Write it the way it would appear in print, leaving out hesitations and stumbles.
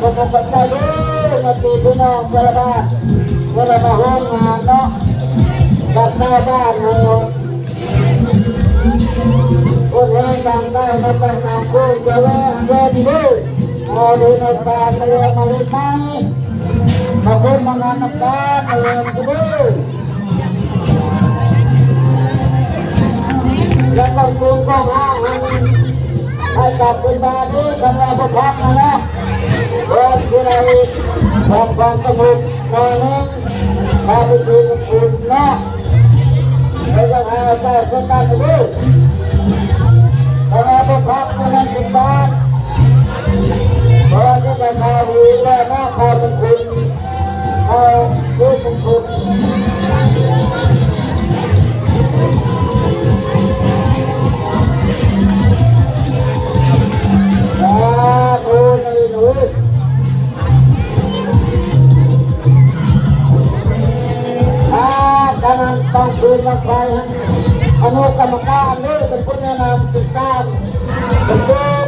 คนมาคนใจดูมาตีพี่น้องเวลาบ้านเวลามาห้องงานเนาะกับหน้าบ้านเนาะคนแห่งดังได้มาตั้งนานคู่จะแวะเดินดูเอาดูในตาเรือมาเลยไหมมาพูดมางานน้ำตาเรือมาดูแล้วก็คุมก็ห้างให้กลับเป็นบาดีกันแล้วก็พักนะเนาะเดินที่ไหนทำความสงบหน่อยนึงพาไปดูคุณเนาะแล้วก็หาใจคนกันไปดูแต่เราไปพักในนั้นเป็นบ้านเพราะที่ไปข่าววีแล้วนะข่าวเป็นคุณข่าวดูเป็นคุณต้องคืนมาไปอนุกรรมการนี่เป็นผู้แนะนำติดตามเป็นผู้